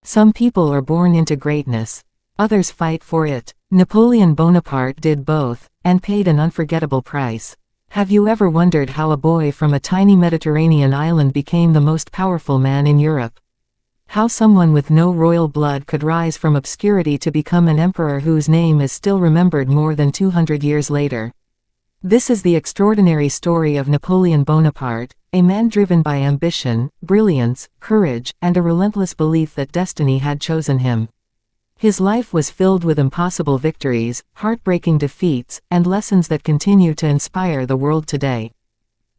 Some people are born into greatness. Others fight for it. Napoleon Bonaparte did both, and paid an unforgettable price. Have you ever wondered how a boy from a tiny Mediterranean island became the most powerful man in Europe? How someone with no royal blood could rise from obscurity to become an emperor whose name is still remembered more than 200 years later? This is the extraordinary story of Napoleon Bonaparte, a man driven by ambition, brilliance, courage, and a relentless belief that destiny had chosen him. His life was filled with impossible victories, heartbreaking defeats, and lessons that continue to inspire the world today.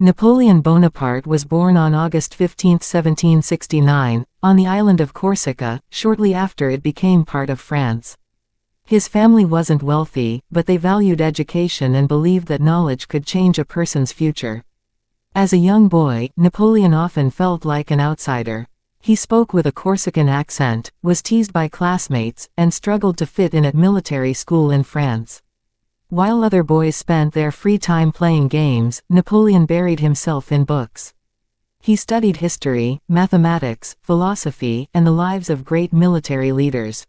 Napoleon Bonaparte was born on August 15, 1769, on the island of Corsica, shortly after it became part of France. His family wasn't wealthy, but they valued education and believed that knowledge could change a person's future. As a young boy, Napoleon often felt like an outsider. He spoke with a Corsican accent, was teased by classmates, and struggled to fit in at military school in France. While other boys spent their free time playing games, Napoleon buried himself in books. He studied history, mathematics, philosophy, and the lives of great military leaders.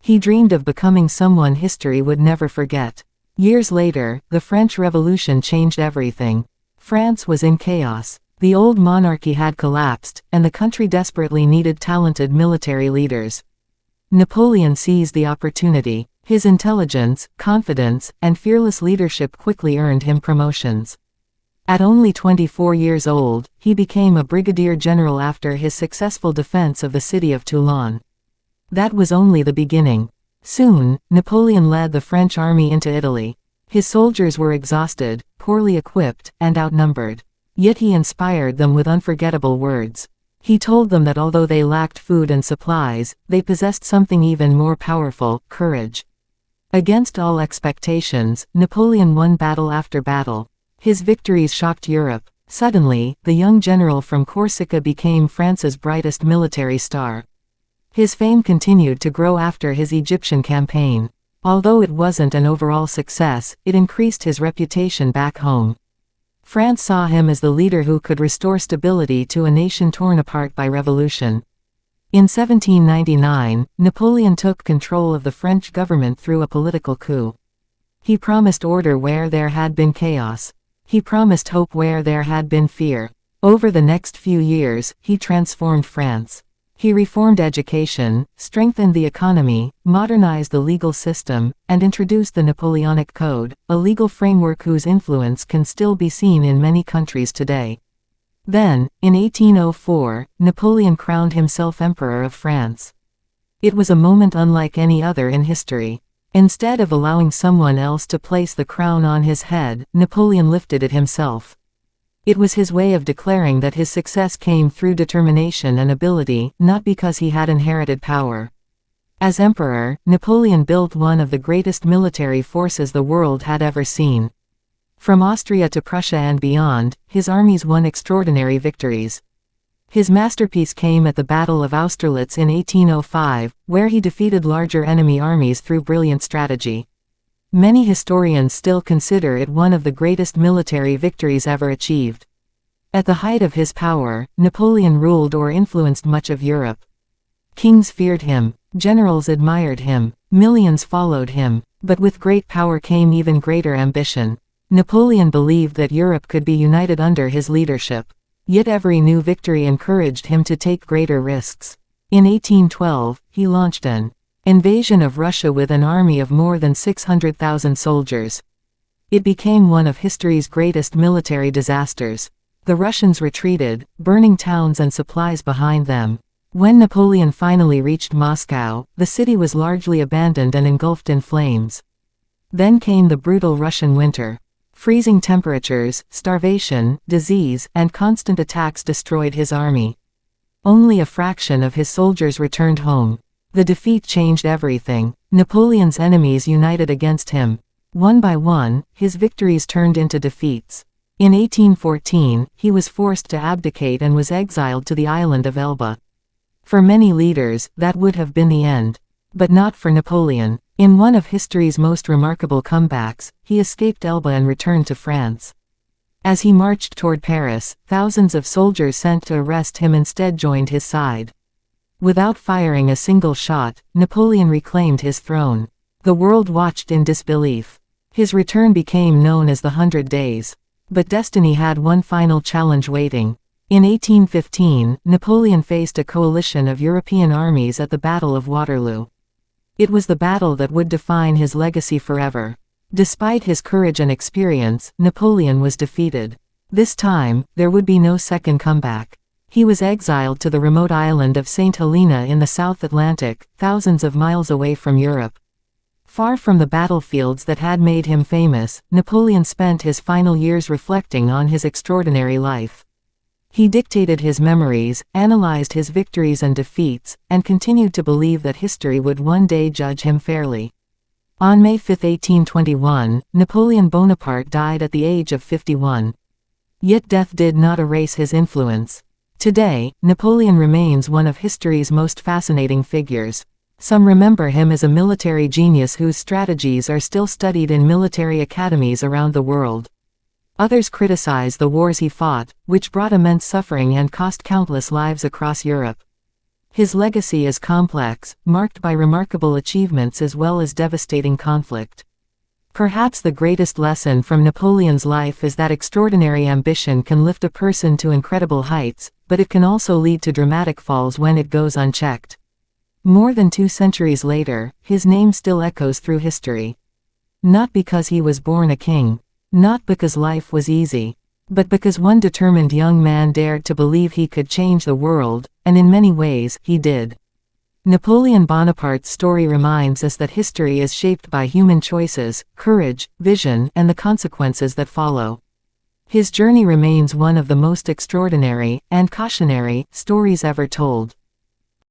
He dreamed of becoming someone history would never forget. Years later, the French Revolution changed everything. France was in chaos. The old monarchy had collapsed, and the country desperately needed talented military leaders. Napoleon seized the opportunity. His intelligence, confidence, and fearless leadership quickly earned him promotions. At only 24 years old, he became a brigadier general after his successful defense of the city of Toulon. That was only the beginning. Soon, Napoleon led the French army into Italy. His soldiers were exhausted, poorly equipped, and outnumbered. Yet he inspired them with unforgettable words. He told them that although they lacked food and supplies, they possessed something even more powerful: courage. Against all expectations, Napoleon won battle after battle. His victories shocked Europe. Suddenly, the young general from Corsica became France's brightest military star. His fame continued to grow after his Egyptian campaign. Although it wasn't an overall success, it increased his reputation back home. France saw him as the leader who could restore stability to a nation torn apart by revolution. In 1799, Napoleon took control of the French government through a political coup. He promised order where there had been chaos. He promised hope where there had been fear. Over the next few years, he transformed France. He reformed education, strengthened the economy, modernized the legal system, and introduced the Napoleonic Code, a legal framework whose influence can still be seen in many countries today. Then, in 1804, Napoleon crowned himself Emperor of France. It was a moment unlike any other in history. Instead of allowing someone else to place the crown on his head, Napoleon lifted it himself. It was his way of declaring that his success came through determination and ability, not because he had inherited power. As emperor, Napoleon built one of the greatest military forces the world had ever seen. From Austria to Prussia and beyond, his armies won extraordinary victories. His masterpiece came at the Battle of Austerlitz in 1805, where he defeated larger enemy armies through brilliant strategy. Many historians still consider it one of the greatest military victories ever achieved. At the height of his power, Napoleon ruled or influenced much of Europe. Kings feared him, generals admired him, millions followed him, but with great power came even greater ambition. Napoleon believed that Europe could be united under his leadership. Yet every new victory encouraged him to take greater risks. In 1812, he launched an invasion of Russia with an army of more than 600,000 soldiers. It became one of history's greatest military disasters. The Russians retreated, burning towns and supplies behind them. When Napoleon finally reached Moscow, the city was largely abandoned and engulfed in flames. Then came the brutal Russian winter. Freezing temperatures, starvation, disease, and constant attacks destroyed his army. Only a fraction of his soldiers returned home. The defeat changed everything. Napoleon's enemies united against him. One by one, his victories turned into defeats. In 1814, he was forced to abdicate and was exiled to the island of Elba. For many leaders, that would have been the end. But not for Napoleon. In one of history's most remarkable comebacks, he escaped Elba and returned to France. As he marched toward Paris, thousands of soldiers sent to arrest him instead joined his side. Without firing a single shot, Napoleon reclaimed his throne. The world watched in disbelief. His return became known as the 100 Days. But destiny had one final challenge waiting. In 1815, Napoleon faced a coalition of European armies at the Battle of Waterloo. It was the battle that would define his legacy forever. Despite his courage and experience, Napoleon was defeated. This time, there would be no second comeback. He was exiled to the remote island of St. Helena in the South Atlantic, thousands of miles away from Europe. Far from the battlefields that had made him famous, Napoleon spent his final years reflecting on his extraordinary life. He dictated his memories, analyzed his victories and defeats, and continued to believe that history would one day judge him fairly. On May 5, 1821, Napoleon Bonaparte died at the age of 51. Yet death did not erase his influence. Today, Napoleon remains one of history's most fascinating figures. Some remember him as a military genius whose strategies are still studied in military academies around the world. Others criticize the wars he fought, which brought immense suffering and cost countless lives across Europe. His legacy is complex, marked by remarkable achievements as well as devastating conflict. Perhaps the greatest lesson from Napoleon's life is that extraordinary ambition can lift a person to incredible heights, but it can also lead to dramatic falls when it goes unchecked. More than 2 centuries later, his name still echoes through history. Not because he was born a king. Not because life was easy. But because one determined young man dared to believe he could change the world, and in many ways, he did. Napoleon Bonaparte's story reminds us that history is shaped by human choices, courage, vision, and the consequences that follow. His journey remains one of the most extraordinary, and cautionary, stories ever told.